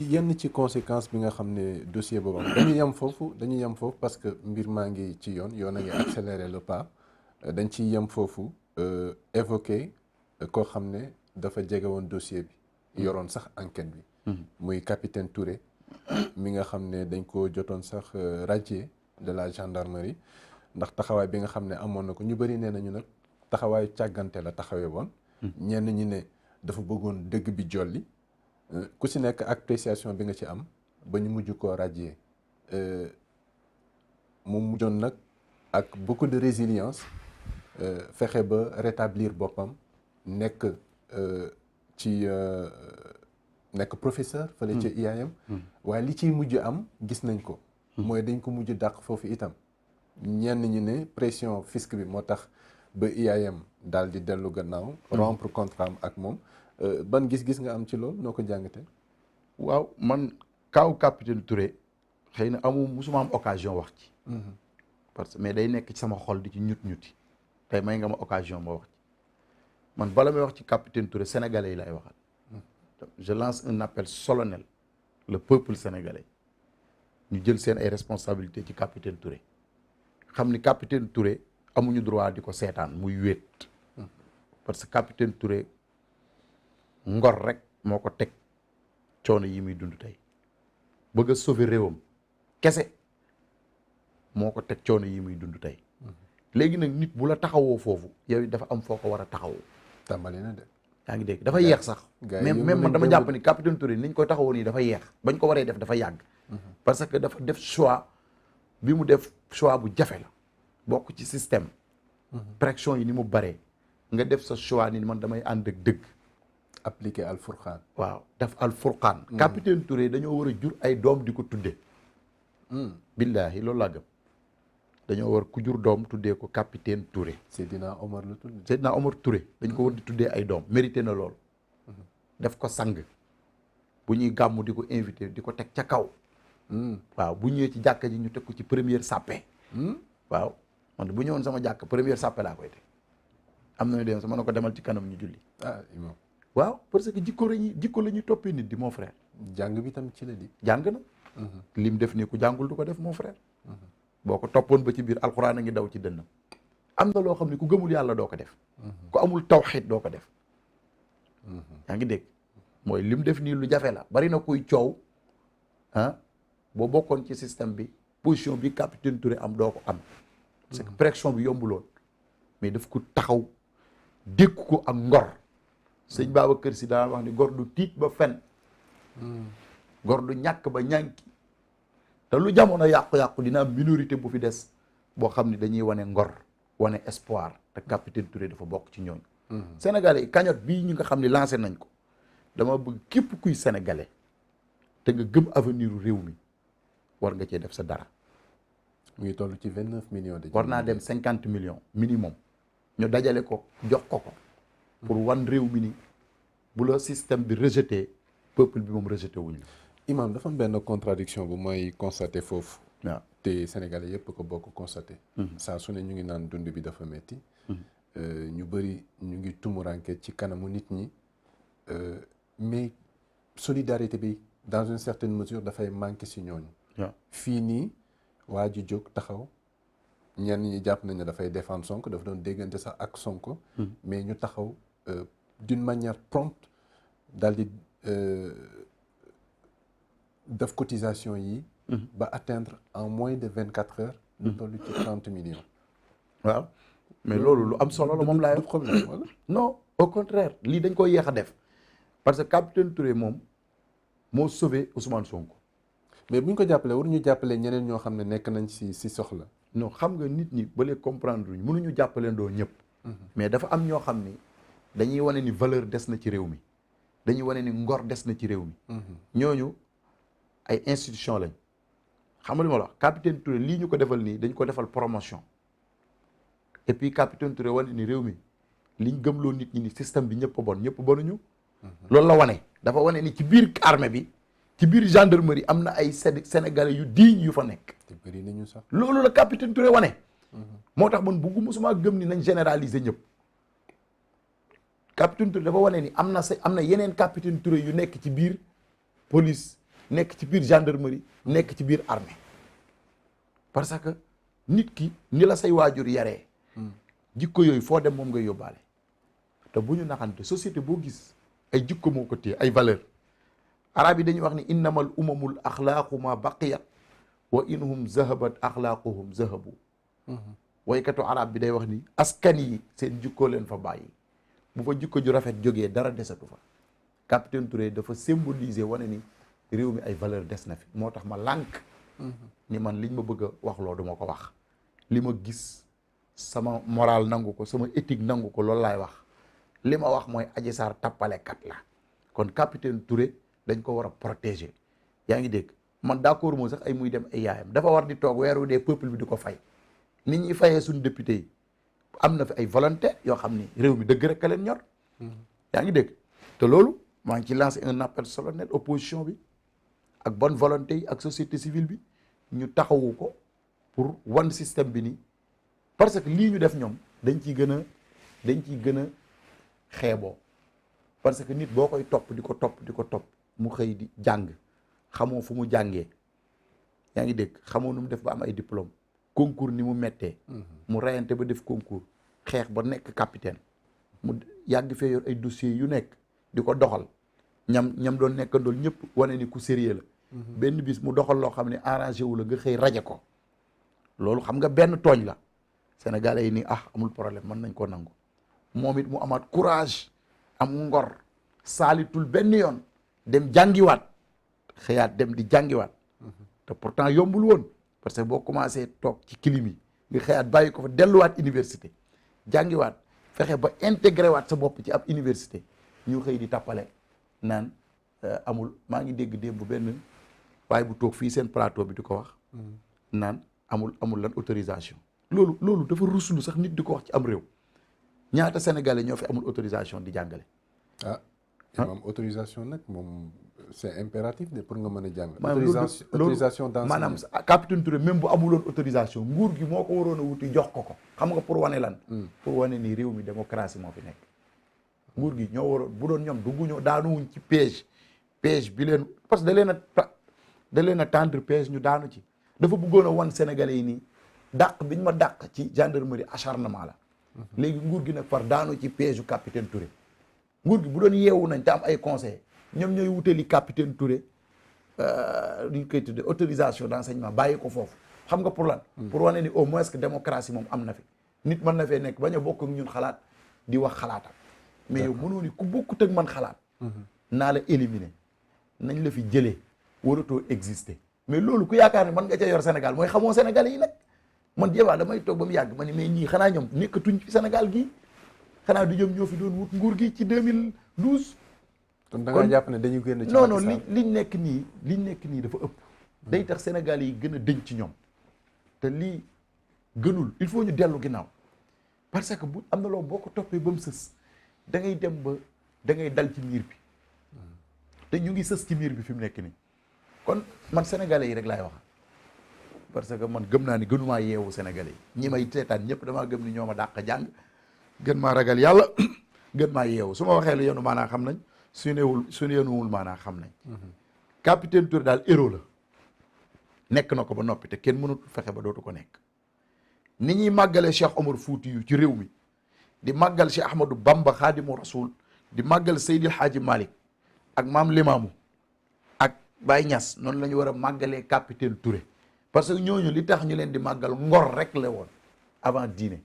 yenn ci conséquence bi nga xam ne dossier boobu am dañuy yem foofu parce que mbir maa ngi ci yoon a ngi accélérer le pas dañ ciy yem foofu évoquer koo xam ne dafa jege woon dossier bi yoroon sax enquête bi muy capitaine Touré mi nga xam ne dañ ko jotoon sax radié de la gendarmerie ndax taxawaay bi nga xam ne amoon na ko ñu bëri nee nañu nag taxawaayu càggante la taxawee woon ñenn ñi ne dafa bëggoon dëgg bi jolli ku si nekk appréciation bi nga ci am ba ñu mujj koo radier mu mujjoon nag ak beaucoup de résilience fexe ba rétablir boppam nekk nekk professeur fële ca IAM waaye li ciy mujj am gis nañ ko mooy dañ ko mujj dàq foofu itam ñenn ñi ne pression fisc bi moo tax ba IAM daal di dellu gannaaw rompre contrat am ak moom ban gis-gis nga am ci loolu noo ko jàngate waaw man kaaw capitaine Touré xëy na musuma am occasion wax ci parce que mais day nekk ci sama xol di ci ñuti tey may nga ma occasion ma wax ci man bala may wax ci capitaine Touré sénégalais yi lay waxal je lance un appel solennel le peuple sénégalais ñu jël seen ay responsabilités ci capitaine Touré xam ni capitaine Touré amuñu droit di ko seetaan muy wéet parce que capitaine Touré ngor rek moo ko teg coono yi muy dund tey bëgg a sauver réewam kese moo ko teg coono yi muy dund tey léegi nag nit bu la taxawoo foofu yow dafa am foo ko war a taxawoo tàmbali na de yaa ngi dégg dafa yeex sax même man dama jàpp ni capitaine Touré niñ koy taxawoo nii dafa yeex bañ ko waree def dafa yàgg parce que dafa def choix bi mu def choix bu jafe la bokk ci système pression yi ni mu baree nga def sa choix ni man damay ànd ak dëgg appliqué al furqaan waaw def al furqaan capitaine Touré dañoo war a jur ay doom di ko tudde billaahi loolu laa gëm dañoo war ku jur doom tuddee ko capitaine Touré Seydina Omar la tudd Seydina Omar Touré dañ ko war di tuddee ay doom mérité na lool def ko sang bu ñuy gàmmu di ko invité di ko teg ca kaw waaw bu ñëwee ci jàkka ji ñu teg ko ci première sàppe waaw man bu ñëwoon sama jàkk première sàppe laa koy teg am nañu dem sama na ko demal ci kanam ñu julli imam waaw parce que jikko la ñuy toppee nit di mon frère jàng bi tam ci la di jàng na lim def nii ku jàngul du ko def mon frère boo ko toppoon ba ci biir alxuraan a ngi daw ci dënnam am na loo xam ne ku gëmul yàlla doo ko def ku amul tawxiid doo ko def yaa ngi dégg mooy lim def nii lu jafe la bari na kuy coow boo bokkoon ci système bi position bi capitaine Touré am doo ko am parce que pression bi yombuloon mais daf ko taxaw dékku ko ak ngor sëñ Babacar Si daan wax ni gor du tiit ba fen gor du ñàkk ba ñànki te lu jamono yàqu-yàqu dina am minorité bu fi des boo xam ne dañuy wane ngor wane espoir te capitaine Touré dafa bokk ci ñooñu sénégalais yi cagnotte bii ñu nga xam ne lancé nañ ko dama bëgg képp kuy sénégalais te nga gëm avenir réew mi war nga cee def sa dara mu ngi toll ci 29 millions de war naa dem 50 millions minimum ñu dajale ko jox ko pour wan réew mi ni bu la système bi rejeté peuple bi moom rejeté wuñ la imam dafa am benn contradiction bu mooy constaté foofu waaw te sénégalais yëpp ko bokk constaté saa su ne ñu ngi naan dund bi dafa metti ñu bëri ñu ngi tumuranke ci kanamu nit ñi mais solidarité bi dans une certaine mesure dafay manqué si ñooñu fii nii waa ji jóg taxaw ñenn ñi jàpp nañ ne dafay défendre Sonko dafa doon déggante sax ak Sonko mais ñu taxaw d'une manière prompte daal di def cotisation yi ba atteindre en moins de 24 heures lu toll ci 30 millions waaw mais loolu lu am solo la moom laay problème wala non au contraire lii dañ koy yéex a def parce que capitaine Touré moom moo sauvé Ousmane Sonko mais bu ñu ko jàppalee war ñu jàppale ñeneen ñoo xam ne nekk nañ si soxla non xam nga nit ñi ba léegi comprendre ñu mënuñu jàppaleen doo ñëpp mais dafa am ñoo xam ni dañuy wane ni valeur des na ci réew mi dañuy wane ni ngor des na ci réew mi ñooñu ay institution lañ xam nga li ma la wax capitaine Touré lii ñu ko defal nii dañ ko defal promotion et puis capitaine Touré wane ni réew mi liñ gëmloo nit ñi ni système bi ñëpp bon ñëpp bonuñu loolu la wane dafa wane ni ci biir armée bi ci biir gendarmerie am na ay sénégalais yu digne yu fa nekk te bëri nañu sax loolu la capitaine Touré wane moo tax man buggu musuma gëm ni nañ généraliser ñëpp capitaine Touré dafa wane ni am na yeneen capitaine Touré yu nekk ci biir police nekk ci biir gendarmerie nekk ci biir armée parce que nit ki ni la say waajur yaree jikko yooyu foo dem moom ngay yóbbaale te bu ñu naxante société boo gis ay jikko moo ko téye ay valeur arab yi dañuy wax ni innamal umamul axlaaqu ma baqiyat wa inhum zahabat axlaaquhum zahabu waykatu arab bi day wax ni askan yi seen jikkoo leen fa bàyyi bu fa jikko ju rafet jógee dara desatu fa capitaine Touré dafa symboliser wane ni réew mi ay valeur des na fi moo tax ma lànk ni man liñ ma bëgg a wax loo duma ko wax li ma gis sama moral nangu ko sama éthique nangu ko loolu laay wax li ma wax mooy Adji Sarr tappalekat la kon capitaine Touré dañ ko war a protéger yaa ngi dégg man d'accord moo sax ay muy dem ay yaayam dafa war di toog weeru dee peuple bi di ko fay nit ñi fayee suñu député yi am na fi ay volonté yoo xam ni réew mi dëgg rek a leen ñor yaa ngi dégg te loolu maa ngi ci lancé un appel solennel opposition bi ak bonne volonté yi ak société civile bi ñu taxawu ko pour wan système bi nii parce que lii ñu def ñoom dañ ciy gën a xeeboo parce que nit boo koy topp di ko topp mu xëy di jàng xamoo fu mu jàngee yaa ngi dégg xamoo nu mu def ba am ay diplôme concours ni mu mettee mu reyante ba def concours xeex ba nekk capitaine mu yàgg fee yor ay dossiers yu nekk di ko doxal ñam doon nekkandool ñëpp wane ni ku sérieux la benn bis mu doxal loo xam ne arrangé wu la nga xëy raje ko loolu xam nga benn tooñ la sénégalais yi ni amul problème mën nañ koo nangu moom it mu amaat courage am ngor saalitul benn yoon dem jàngiwaat xëyaat dem di jàngiwaat te pourtant yombul woon parce que boo commencé toog ci clim yi nga xëyaat bàyyi ko fa delluwaat université jàngiwaat fexe ba intégré waat sa bopp ci ab université ñu xëy di tappale naan amul maa ngi dégg démb bu benn waaye bu toog fii seen plateau bi di ko wax naan amul lan autorisation loolu dafa ruslu sax nit di ko wax ci am réew ñaata sénégalais ñoo fi amul autorisation di jàngale moom autorisation nag moom c'est impératif de pour nga mën a jàng autorisation dans maanaam capitaine Touré même bu amuloon autorisation nguur gi moo ko waroon a wuti jox ko xam nga pour wane lan pour wane ni réew mi démocratie moo fi nekk nguur gi ñoo waroon bu doon ñoom dugguñoo daanuwuñ ci piège bi leen parce que da leen a tendre piège ñu daanu ci dafa bëggoon a wan sénégalais yi nii dàq biñ ma dàq ci gendarmerie acharnement la léegi nguur gi nag far daanu ci piège yu capitaine Touré nguur gi bu doon yeewu nañ te am ay conseil ñoom ñooy wutali capitaine Touré duñ koy tudde autorisation d'enseignement bàyyi ko foofu xam nga pour lan pour wane ni au moins que démocratie moom am na fi nit mën na fee nekk bañ a bokk ak ñun xalaat di wax xalaatam mais yow mënoo ni ku bokkut ak man xalaat naa la éliminer nañ la fi jëlee waratoo exister mais loolu ku yaakaar ne mën nga ca yor Sénégal mooy xamoo Sénégal yi nag man jéebaa damay toog ba mu yàgg ma ne mais ñii xanaa ñoom nekkatuñ ci Sénégal gii xanaa du ñoom ñoo fi doon wut nguur gi ci 2012 kon da nga jàpp ne dañu génn ci non liñ nekk nii dafa ëpp day tax Sénégal yi gën a dëñ ci ñoom te lii gënul il faut ñu dellu ginnaaw parce que bu am na loo boo ko toppee ba mu sës da ngay dem ba da ngay dal ci miir bi te ñu ngi sës ci miir bi fi mu nekk nii kon man sénégalais yi rek laay wax parce que man gëm naa ni gënumaa yeewu sénégalais yi ñi may seetaan ñëpp damaa gëm ni ñoo ma dàq jàng gën maa ragal yàlla gën maa yeewu su ma waxee lu yenu maanaa xam nañ su yenuwul maanaa xam nañ capitaine Touré daal héros la nekk na ko ba noppi te kenn mënut fexe ba dootu ko nekk ni ñuy màggalee Cheikh Omar Fouti yu ci réew mi di màggal Cheikh Ahmadou Bamba Khadimu Rasoul di màggal Seydil Hadji Malick ak maam Limamou ak Baye Niass noonu la ñu war a màggalee capitaine Touré parce que ñooñu li tax ñu leen di màggal ngor rek la woon avant diine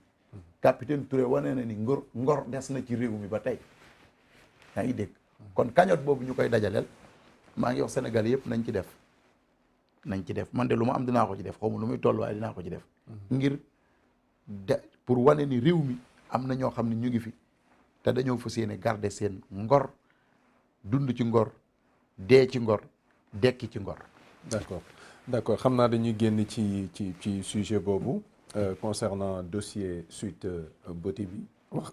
capitaine Touré wane na ni ngor des na ci réew mi ba tey yaa ngi dégg kon cagnotte boobu ñu koy dajaleel maa ngi wax Sénégal yëpp nañ ci def man de lu ma am dinaa ko ci def xaw ma lu muy toll waaye dinaa ko ci def ngir pour wane ni réew mi am na ñoo xam ne ñu ngi fi te dañoo fas yéene garder seen ngor dund ci ngor dee ci ngor dekki ci ngor d'accord xam naa dañuy génn ci sujet boobu concernant dossier Sweet Beauté bi wax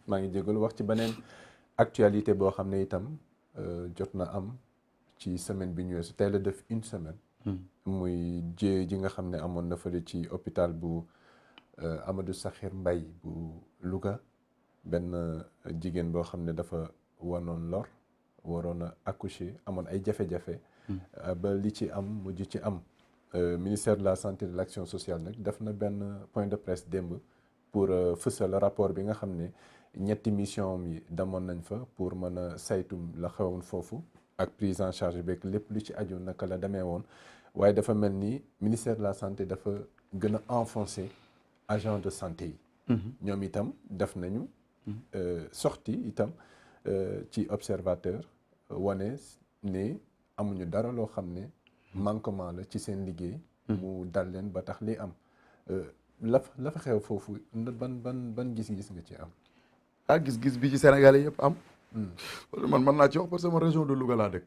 maa ngi jégalu wax ci beneen actualité boo xam ne itam jot na am ci semaine bi ñu weesu tey la def une semaine muy jéye ji nga xam ne amoon na fële ci hôpital bu Amadou Sakhir Mbaye bu Louga benn jigéen boo xam ne dafa wanoon lor waroon a accoucher amoon ay jafe-jafe ba li ci am mujj ci am. Ministère de la santé et de l'action sociale nag def na benn point de presse démb pour fësal rapport bi nga xam ne ñetti mission yi demoon nañ fa pour mën a saytu la xewoon foofu ak prise en charge beeg lépp lu ci aju naka la demee woon waaye dafa mel ni ministère de la santé dafa gën a enfoncer agent de santé yi. ñoom itam def nañu sortie itam ci observateur wane ne amuñu dara loo xam ne manquement la ci seen liggéey. mu dal leen ba tax li am la fa xew foofu ban gis-gis nga ci am. Gis-gis bi ci Sénégalais yëpp am. man mën naa ci wax parce que sama région de Louga laa dëkk.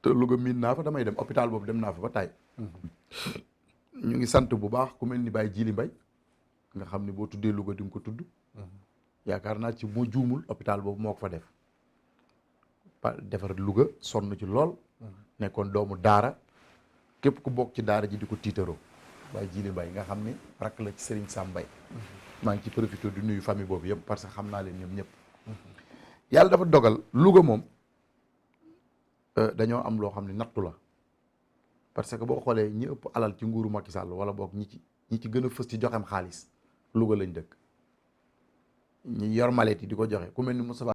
te Louga miin naa fa damay dem hôpital boobu dem naa fa ba tey. ñu ngi sant bu baax ku mel ni Baye Djili Mbaye nga xam ne boo tuddee Louga di nga ko tudd. yaakaar naa ci moo juumul hôpital boobu moo ko fa def. defar Louga sonn ci lool. nekkoon doomu daara képp ku bokk ci daara ji di ko tiitaroo. Baye Djili Mbaye nga xam ne rakk la ci Serigne Sam Mbaye. maa ngi ci profité di nuyu famille boobu yëpp parce que xam naa leen ñoom ñëpp. yàlla dafa dogal Louga moom dañoo am loo xam ne nattu la parce que boo xoolee ñi ëpp alal ci nguuru Macky Sall wala boog ñi ci gën a fës ci joxem xaalis Louga lañ dëkk. ñi yor malet yi di ko joxe ku mel ni Moustapha